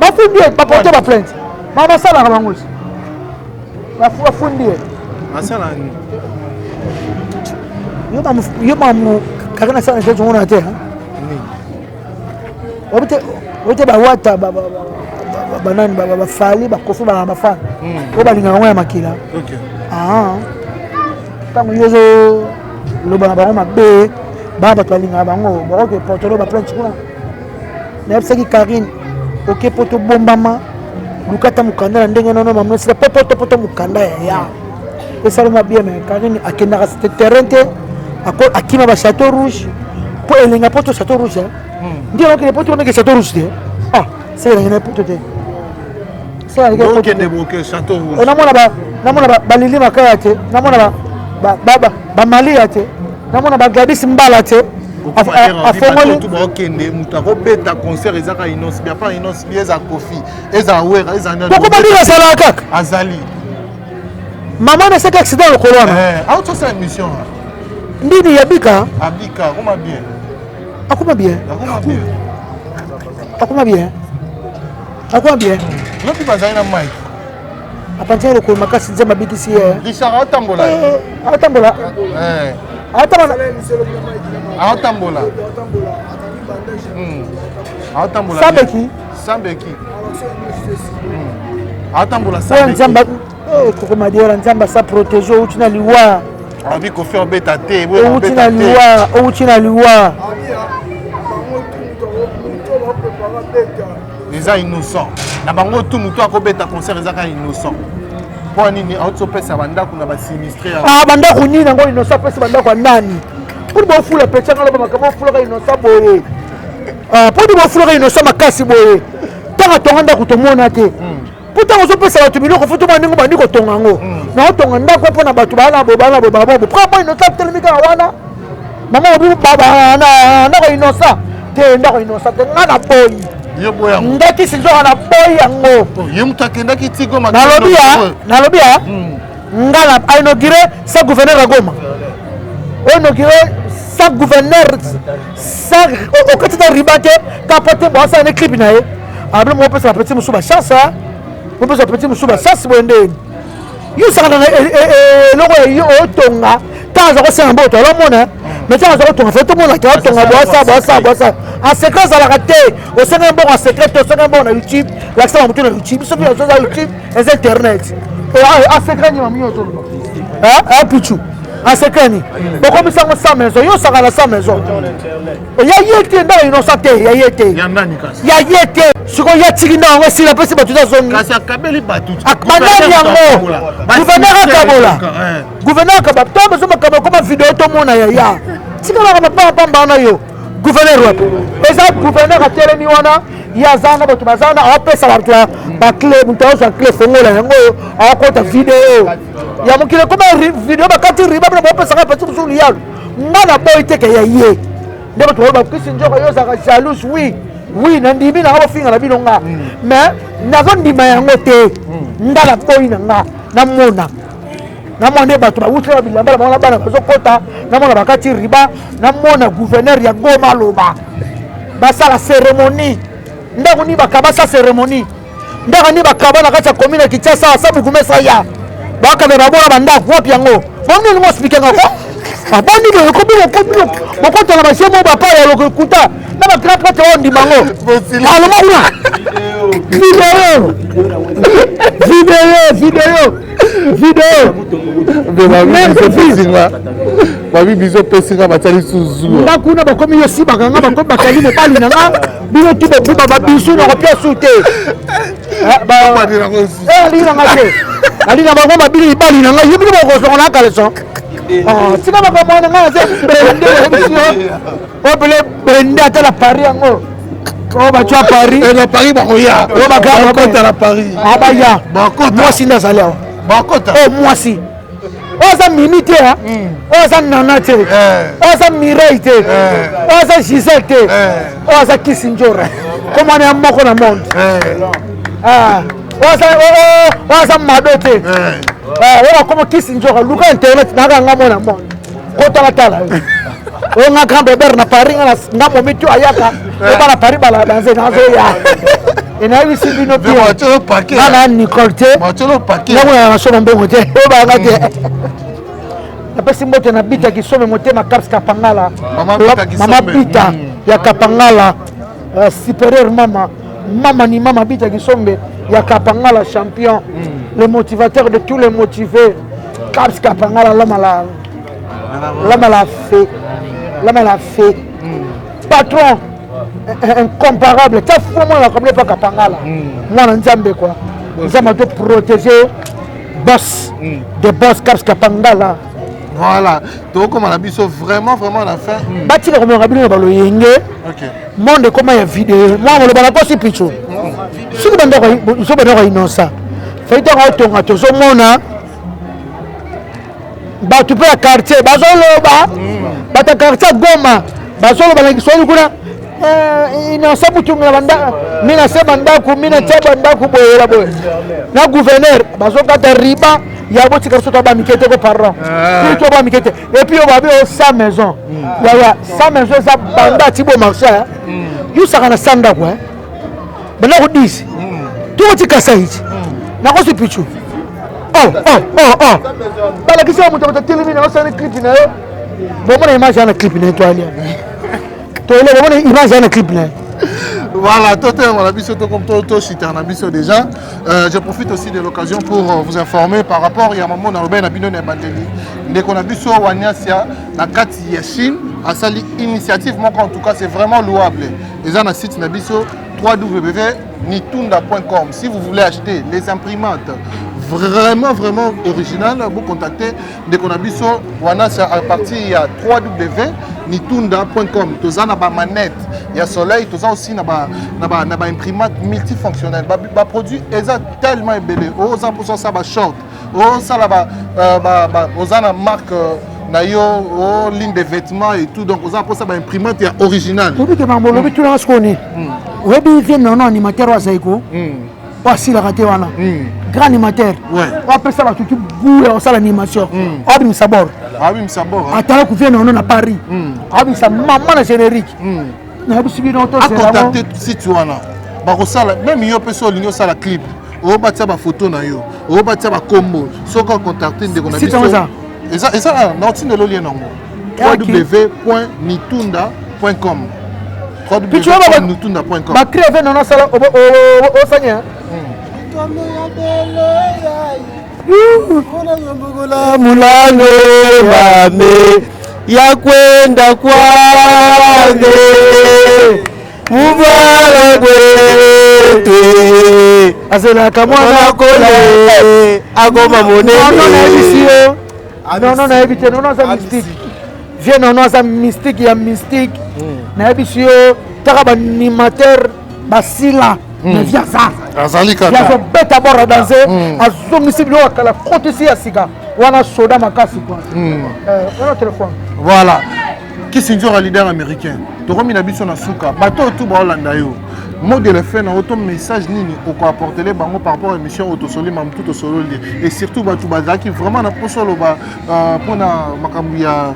pas porter ma plainte. Maman ça la ramangus. Bafundi. Asa la. Yo mamu kakana sana je tu ona te hein. Ote ba wata banani ba fali ba kofu ba mafana. Ko ba linga ngwa makila. OK. Tango yozo lo ba ba mabe. Baba twalinga bango boko potolo ba plainte kuna na yebsaki Karine OK poto bombama lukata mukanda ndenge nono mamno sila poto mukanda ya esaloma bien mais Karine akendaka ce terrain te akima ba château rouge po elenga poto château rouge ndio ok poto meke château rouge te c'est rien poto te c'est rien poto te bloquer château rouge namona ba lili makaya te namona ba mali ya te namona bagabisi mbala te afongoli tout bakende muta ko beta concert ezaka inonce bien pas inonce bien za kofi eza wera eza na pourquoi badira sala kaka azali maman na seka accident le corona auto sa émission ndini yabika abika comment bien non tu bazali na mic apantia le ko makasi nzema bikisi Richard atambola Sambeki koko madiora nzamba sa protéger ou tina liwa abi ko faire beta te ou tina liwa les innocents na bango tout muto akobeta concert ezaka innocent pour nini autopesa bandako na ba sinistré bandako nini ngo innocent pesa bandako nani pour bo fula pecha ngalo ba makabo fula ka innocent boye Pour dire fleur innocent makasi boye. Tant tonga ko to mona te. Pourtant on peut ça tu biloko faut to mandingo bandiko tonga ngo. Na tonga ndako pona batu bana bo. Pourquoi innocent telemika wana? Maman obi baba na ko innocent. Te ndako innocent te ngana boy. Yo boya. Ndaki sinzo na boy yango. Yemuta kenda kitiko Nalobi ya. Ngala a inauguré sa gouverneur à Goma. A inauguré sa gouverneur sa au côté de Ribate capoté bon ça un clip naé. Après moi peut ça petit musuba chance hein. On peut ça petit musuba chance bonde. Yo ça na logo yo tonga. Tant ça c'est un boto la mona. Mais ça ça tonga fait tout monde qui tonga bossa. En secret ça la raté. Au second bon en secret au second bon na YouTube. L'accès à YouTube. Ce qui est sur YouTube et internet. A secret ni mami yo tolo. Ah puchu. A secret ni. Boko misango sa maison, yo saka la sa maison. Ya yete nda innocent ya yete. Ya nani kasi. Ya yete. Siko ya tikina ngo si la pesi batu za zone. Kasi akabeli batu. Akmanani yango. Gouverneur Kabola. Gouverneur Kabola. To beso makaba koma vidéo to mona ya. Tika la papa mbana yo. Gouverneur wapi. Eza gouverneur a telemi wana. Ya zana batu bazana a pesa la ba clé mutaoza clé fongola yango a kota vidéo. Ya mukile koma vidéo bakati riba bana ba pesa ka pati kusuli yalo. Ngana boy teke ya ye. Ndeba to ba kisi njoko yo za jalouse oui na ndimi na ba finga na bilonga. Mais nazo ndima yango te. Ndala boy na nga na mona. Na mona ba to ba wutra bilamba ba bana ko kota na mona bakati riba na mona gouverneur ya Goma loba. Basa la cérémonie. Ndako ni bakabasa cérémonie. Ndako ni bakabana kati commune Kinshasa sabu kumesa ya. Baka be babona bandako wapi yango. Bonni ngo expliquer ngako. Aboni ke ko bi ko to na ba shemo ba pa ya lokuta. Na ba grand prêtre on di bango. Aloma Vidéo. Même physiquement. Babi biso pesinga batali suzu. Ndakuna bakomi yo si bakanga bakomi bakali ne pali nanga. Bino tu be ba bisu na ko piasu te. Ba dira ko. Lina ngate. Ali na bango mabili bali nanga yibi ko so na kale so. Tika ba mwana nga se brende emission. O bele brende ata la Paris yango. O ba tu a Paris. Et na Paris ba ko ya. O ba ka ba ta la Paris. Abaya. Ba ko moi si ndazalea. Ba ko ta. Oh moi si. Oza minute ha. Oza nanate. Oza mirete. Oza gisete. Oza kisinjora. Comment on est moko na monde. Oza madote. Oza como kisinjora. Luka internet na nga mona monde. Kota la tala. O nga grand bébé na Paris nga momitu ayaka. O ba na Paris bala danser na zo ya. Et na wi sibino bien. Moto paquet. Na Nicolte. Moto paquet. Na na so mbongo te. O ba nga te. Napesi mbote na bita kisome motema Caps Kapangala. Mama bita ya Kapangala. Supérieur mama ni mama bita kisombe ya Kapangala champion. Le motivateur de tous les motivés. Caps Kapangala l'homme l'a fait. Patron incomparable. Tu fais moi la comme pas Kapangala. Moi na Nzambe quoi. Nzambe doit protéger boss de boss Caps Kapangala. Voilà. Donc comme on a vu ça vraiment à la fin. Bati comme on a vu dans le yenge. OK. Monde comme il y a vidéo. Moi on le bala pas si picho. Si vous bandako so bandako innocent. Fait donc à to so mona. Ba tu peux à quartier, ba so loba. Ba ta quartier Goma. Ba so loba na kiswahili kuna. Innocent mutu ngabanda. Mina se bandako, mina cha bandako boyela boy. Na gouverneur ba so kata riba. Il y a beaucoup de choses qui mikete ko parents. Tout ba mikete. Et puis on va voir sa maison. Ya sa maison ça banda tibo marché. You saka na sanda quoi. Bana ko 10. Tout ti kasa hichi. Na ko si pichu. Bala kisa mo to telemi na sa clip na yo. Bon mon image na clip na to ali. To ile bon image na clip na. Voilà, on a vu ce comme Toto Chiternabiso déjà. Je profite aussi de l'occasion pour vous informer par rapport à un moment dans le bain Nabino Nebandeli. Dès qu'on a vu sur Wanyassia, la Kati Yachine, à sa initiative, en tout cas, c'est vraiment louable. Les gens site Nabiso www.nitunda.com. Si vous voulez acheter les imprimantes, vraiment original. Vous contactez Ndekonabiso, voilà, c'est à partir il y a www.nitunda.com. Tout ça, na manette, il y a soleil, tout ça aussi na imprimante multifonctionnelle. Ba produit est tellement ébélé. Oh, ça pour ça ba short. Oh, ça là ba na marque nayo, oh, ligne de vêtements et tout. Donc, on a pour ça ba imprimante originale. Vous que mambo lobi tout là ce qu'on est. Vous avez vu non animateur wa Zaiko. Voici la raté wana. Grand animateur. Ouais. On appelle ça la tout boule on ça l'animation. Abim Sabor. Abim Sabor. Attends que vienne on à Paris. Abim sa maman la générique. Na bisu bi non to c'est là. Contacter si tu wana. Ba ko sala même yo peut so lingo sala clip. O ba tia ba photo na yo. O ba tia ba combo. So ko contacter Ndekonabiso. Si tu ça. Et ça na otine lo lien nango. www.nitunda.com. www.nitunda.com. Ba créer non non sala o sanya. Mulano mame ya kwenda kwande mubala gwete azela kamwana kola agoma monene non na éviter non ça mystique viens non ça mystique ya mystique na ebisio taka ba animateur basila na via ça azali kata ya beta bora danser azongisi bilo kala kote si asika wana soda makasi quoi on téléphone voilà qui c'est un leader américain tokomi na biso na suka bato tout ba Hollanda yo modèle fait na auto message nini au ko apporter les bango par rapport à émission autosoli mam tout solo et surtout bato bazaki vraiment na posolo ba pona makambu ya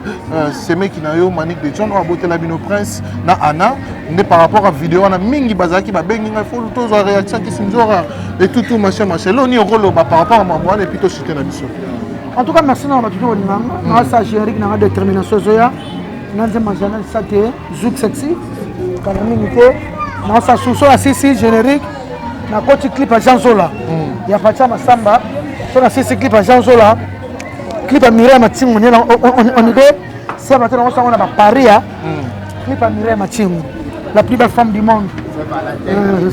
seme ki na yo Manick de John abote la bino prince na Anna ne par rapport à vidéo na mingi bazaki ba bengi nga faut to zo réaction qui sinzora et tout machin lo ni rolo ba par rapport à mambo et puis to citer na biso. En tout cas merci na bato to nganga na sa générique na détermination zoya nanze majana sate zouk sexy kana mingi te na sa sous la CC générique na côté clip à Jean Zola ya Fatia Masamba sur la CC clip à Jean Zola clip à Mireille Matingu on est c'est maintenant on a Paris clip à Mireille Matingu la plus belle femme du monde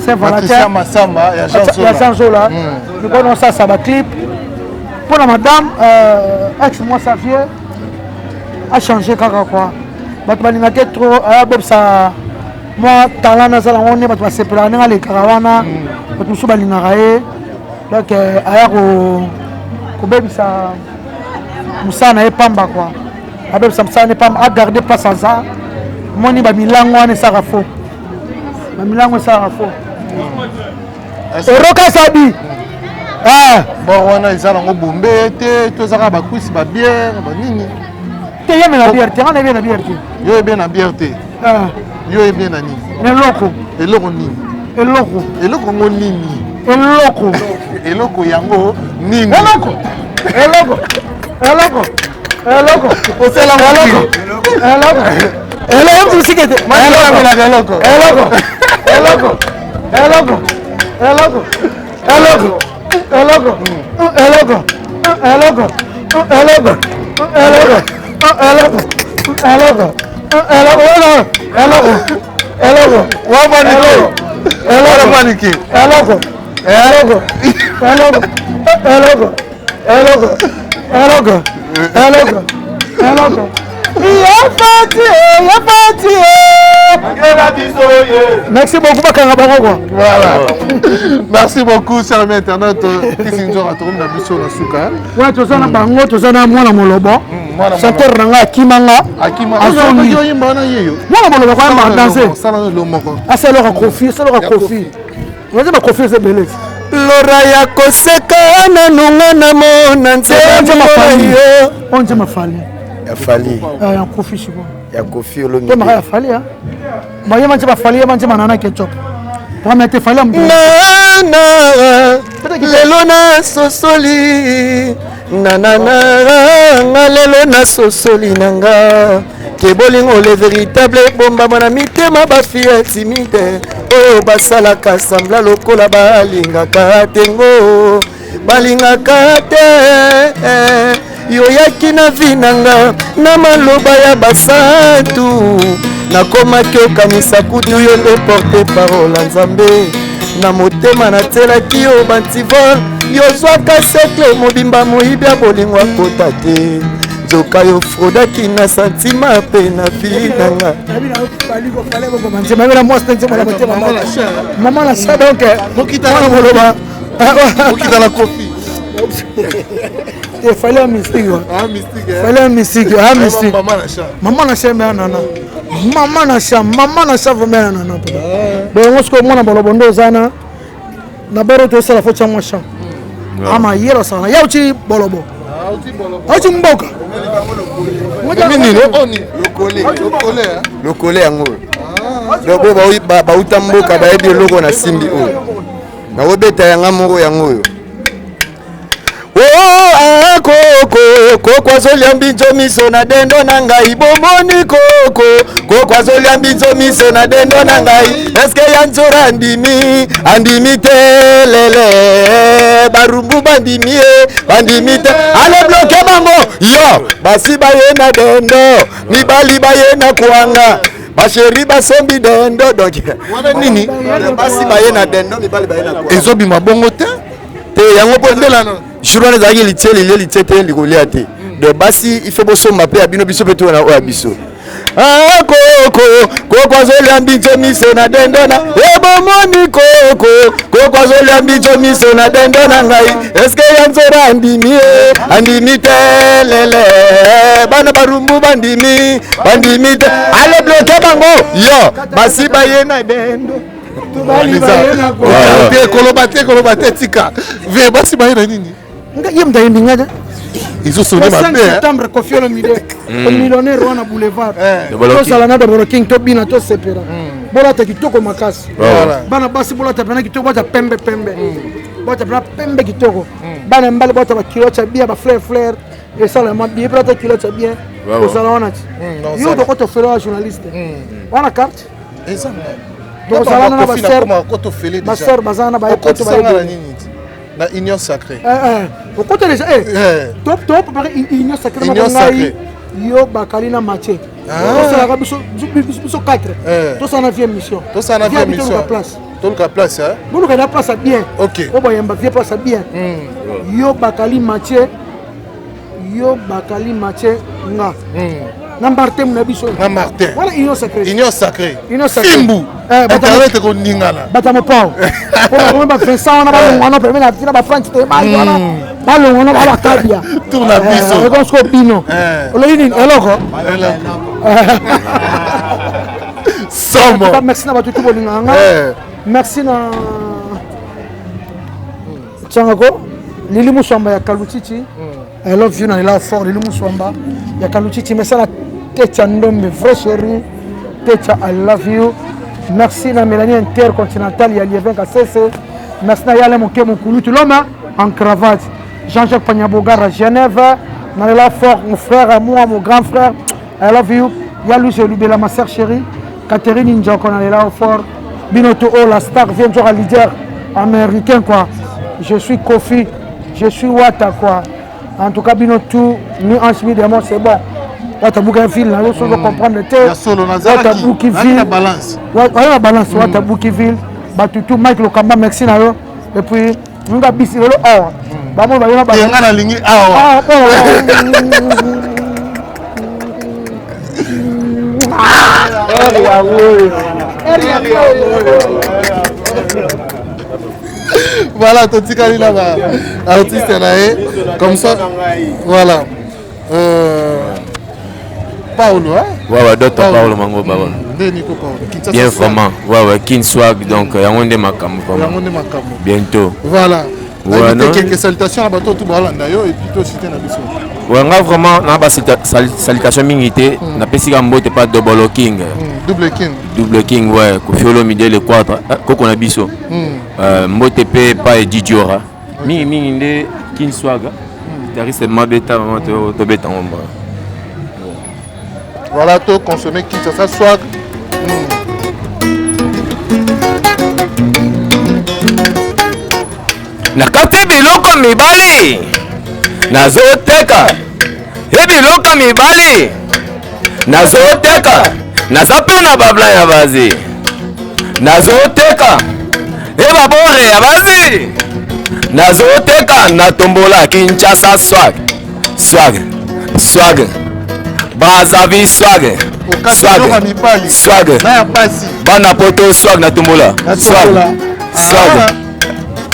c'est Patricia Masamba et Jean Zola nous connaissons ça va clip pour la madame ex moi sa vie a changé kaka quoi bato balingaki trop aya bobisa moi talent nazala ngo ne bato basepela ndenge alekaka wana bato mosusu balingaka ye donc aya kobebisa mosala na ye pamba quoi abebisa mosala na ye pamba agarde place aza moni bamilango wana esaka fo bamilango esaka fo eroka sabi bon wana eza nango bombe te tozaka bakwisi babiere banini te ye me na bière te ngana ye na bière te yo ebe na bière te yo ebe na nini eloko nini eloko ngo nini eloko yango nini eloko osela eloko musikete Merci beaucoup Bakanga Bango. Voilà. Merci beaucoup chers amis internautes qui sinzo atorum na biso na suka. Ouais, tozana bango, tozana mwana molobo. Chanteur nanga akimanga. Azongi yo yimba na yeyo. Mwana molobo kwa mba danser. Sala le moko. Asa lo kofi, ça lo kofi. Vous ma kofi c'est belé. Lora ya koseka na nunga na mona nzema yo. Onje mafali. Ya fali. Ya kofi shibo. Ya kofi olongi. Toi ma fali hein. Ba yema nje mafali, yema nje manana ketchup. Pour mettre fali am. Nana lelo na sosoli. Nanana lelo na sosoli nanga. Kebolingo le véritable bomba mona mitema ba fille timide. Oh basalaka sambla lokola balingaka tengo. Balingaka te. Yoyaki na vinanga na maloba ya basantu nakomaki okanisa kutu yo nde porte parole nzambe na motema natielaki yo bantivol yozwaka sekle mobimba moyibi ya bolingo akota te nzoka yo frodaki na santima mpe na vi nanga mama na sa donc mokitana moloba mokitana kofi il fallait un mystique fallait un mystique maman na cha nana maman na cha vraiment nana donc on se comprend na bolobondo zana na baro to sala focha mwasha ama yero sana yauchi bolobo auchi mboka lokole yango donc bauta mboka bayebi eloko na simbi oyo nakobeta yanga moko yango oyo koko azolia mbinzo miso na dendo na ngai bomoni koko azolia mbinzo miso na dendo na ngai eske ya nzora andimi te lele barumbu bandimi te ale bloke bango yo basi baye na dendo mibali baye na kuanga basheri basombi dendo donc nini basi baye na dendo mibali baye na kuanga ezobima bongo te yango po ndelana jour wana ezalaki litie te likolia te donc basi il faut bosomba mpe ya bino biso mpe tona oyo ya biso koko azolia mbinzo miso na dendo na ebomoni koko azolia mbinzo miso na dendo na ngai eske ya nzora andimi te lele bana barumbu bandimi te ale bloke bango yo basi baye na dendo koloba te tika ve basi baye na nini ye mtayimbi ngada izosone mabe septembre Koffi Olomide millionnaire wana boulevard tosala na Double King tobina tosepera bolata kitoko makasi bana basi bolata pena kitoko bata pembe bata pembe kitoko bana mbale bata bakilo cha bia ba fleur esala ma bia bata kilo cha bien osala wana ti yo to koto fera journaliste wana carte donc osala na ba sœur bazana ba koto ba na union sacrée okote déjà top par union sacrée yo bakali na Mathieu tosala ka biso 4 tosala 9e mission tolka place hein boluka na place bien OK o boyamba vie place bien yo bakali Mathieu nga na Martin na biso na Martin voilà union sacrée Fimbu internet ko ningala batamo pao pour ba Vincent na ba ngwana pe na tina ba France te ba ngwana ba ngwana ba kabia tourna biso on se bino lo yini eloko somo merci na batutu bolinganga merci na Tchangako Lili Muswamba ya Kaluchichi I love you na ila fort Lili Muswamba ya Kaluchichi mais ça la Techa Ndombe vrai chéri Techa I love you merci na Mélanie Intercontinental ya Lievin Kassese merci na Yale Moke Mokulutu l'homme en cravate Jean-Jacques Pagnabogar à Genève na ila fort mon frère à moi mon grand frère I love you ya Louis Lubela ma sœur chérie Catherine Njoko na ila fort Binoto O la star vient jouer à leader américain quoi je suis Kofi je suis Wata quoi en tout cas Binoto ni en chemin de moi c'est bon Wata bouka ville là je dois comprendre le thé Wata bouki ville la balance Wata bouki ville batutu Mike Lokamba merci na yo et puis nga bisi lo awa ba mo ba yo ba nga na lingi awa voilà totikali na ba artiste nae comme ça voilà Paulo ouais docteur Paulo Mango baba bien vraiment ouais King Swag donc yangonde makambo bientôt voilà ouais non quelques salutations à bateau tout balanda yo et plutôt cité na biso ouais nga vraiment na ba salutation mingité na pesika mbote pas Double King Double King ouais Koffi Olomide le 4 koko na biso mbote pe pas Didiora mingi nde King Swag guitariste mabeta vraiment to beta ngomba voilà to consommer Kinshasa Swag nakati biloko mibale nazoteka ebiloko mibale nazoteka naza mpe na babla ya baze nazoteka eba bore abazi nazoteka natombola Kinshasa swag swag swag Brazzaville swag swag bana poto swag natombola swag swag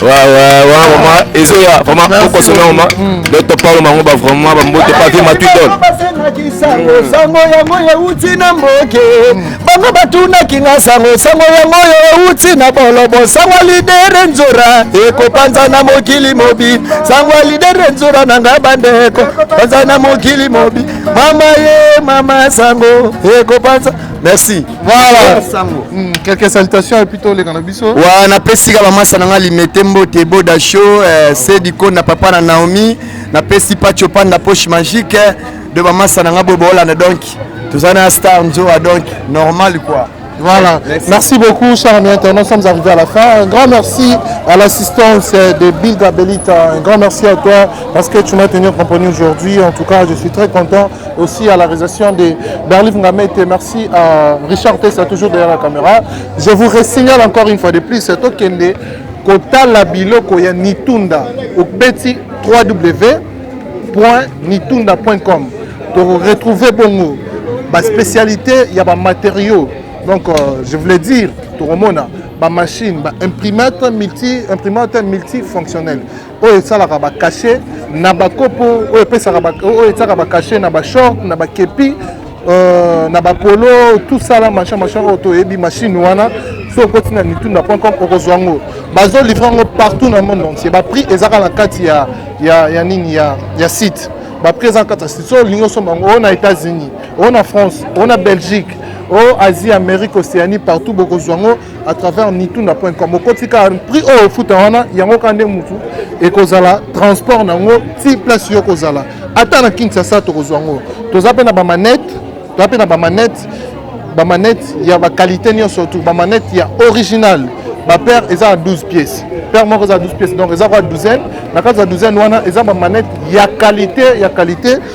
ouais ezoya vraiment okosonga mama doto paulo mango ba vraiment bambote pa vie matudol sango yango euti na mboke bango batunaki nga sango yango euti na bolobo sango lidere nzora ekopanza na mokili mobi sango lidere nzora na nga bandeko panza na mokili mobi mama sango ekopanza. Merci. Voilà. Quelques salutations et plutôt les cannabiso. Ouais, na pesika mama sananga limete mbote boda show c'est du coup na papa na Naomi na pesi pa chopan na poche magique de mama sananga bobola na donc tout ça na star nzo donc normal quoi. Voilà, merci beaucoup chers amis internautes, nous sommes arrivés à la fin. Un grand merci à l'assistance de Bill Gabelita, un grand merci à toi parce que tu m'as tenu compagnie aujourd'hui. En tout cas, je suis très content aussi à la réalisation de Berlif Ngamete. Merci à Richard Tessa, toujours derrière la caméra. Je vous signale encore une fois de plus, c'est au Kende, Kota la biloko ya Nitunda, au beti www.nitunda.com. Pour retrouver bon ma spécialité, il y a des matériaux. Donc, je voulais dire, tout le monde, ma machine, imprimante multifonctionnelle. Ça va cacher, na ba kopo, ça va cacher, na ba short, na ba kepi, na ba polo, tout ça là, machin, auto, et machine wana, sur le continent nitunda.com, orozoango. Bazo livrant partout dans le monde entier. Ba prix ezaka na kati ya site. Ba présent kata site. So lingo somba, on a États-Unis, on a France, on a Belgique. Asie, Amérique, Océanie, partout, Bokozwango, à travers nitunda.com. Au quotidien, prix au foot, il y a un moutou et Kozala, transport, si place yo Kozala. Attends, à Kinshasa, Tokozwango. Tu as ma manette, il y a ma qualité, surtout, ma manette, il y a original. Ma paire, ils ont 12 pièces. Paire, moi, ils ont 12 pièces. Donc, ils ont 12. La carte de 12, ils ont ma manette, il y a qualité,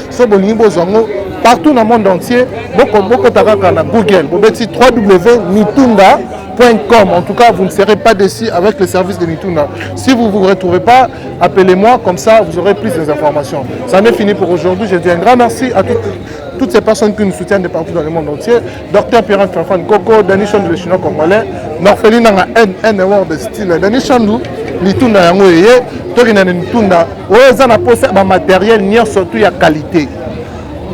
sur le niveau Zango. Partout dans le monde entier, beaucoup de Google, www.nitunda.com. En tout cas, vous ne serez pas déçus avec le service de Nitunda. Si vous ne vous retrouvez pas, appelez-moi, comme ça vous aurez plus d'informations. Ça m'est fini pour aujourd'hui. Je dis un grand merci à toutes ces personnes qui nous soutiennent de partout dans le monde entier. Dr Pierre Fanfan Coco, Dani Chandou, le chinois congolais, Norpheline N Award de style, Dani Chandou, Nitunda Yango Eye, Torina Nitunda, Oza na possède un matériel, surtout il y a qualité.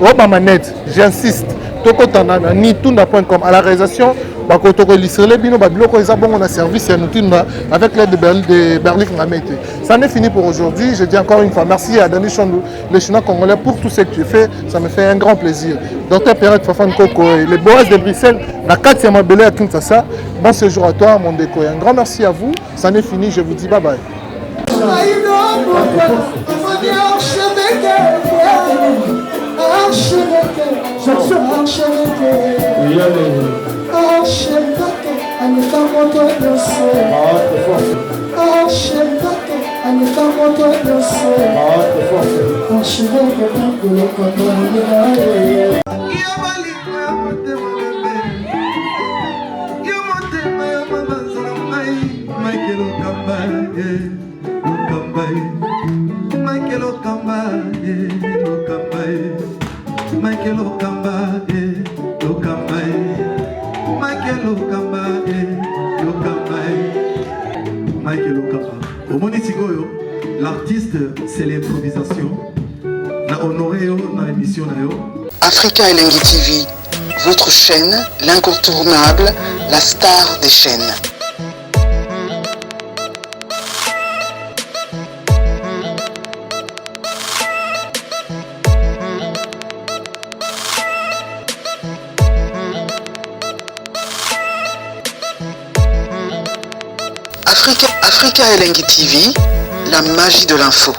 Oh manette, j'insiste, tokotana nitunda.com à la réalisation, bakotoko lisele bino babiloko eza bon on a service à Nitunda avec l'aide de Berlif Ngamete. Ça n'est fini pour aujourd'hui. Je dis encore une fois merci à Dani Chandou, le chinois congolais pour tout ce que tu fais, ça me fait un grand plaisir. Dr Pierre Fafan Coco et les Boas de Bruxelles, la 4e Mabele à Kinshasa. Bon séjour à toi mon déco. Un grand merci à vous. Ça n'est fini, je vous dis bye bye. L'artiste, c'est l'improvisation. La honoré dans l'émission. Africa Elengi TV, votre chaîne, l'incontournable, la star des chaînes. Africa Elengi TV, la magie de l'info.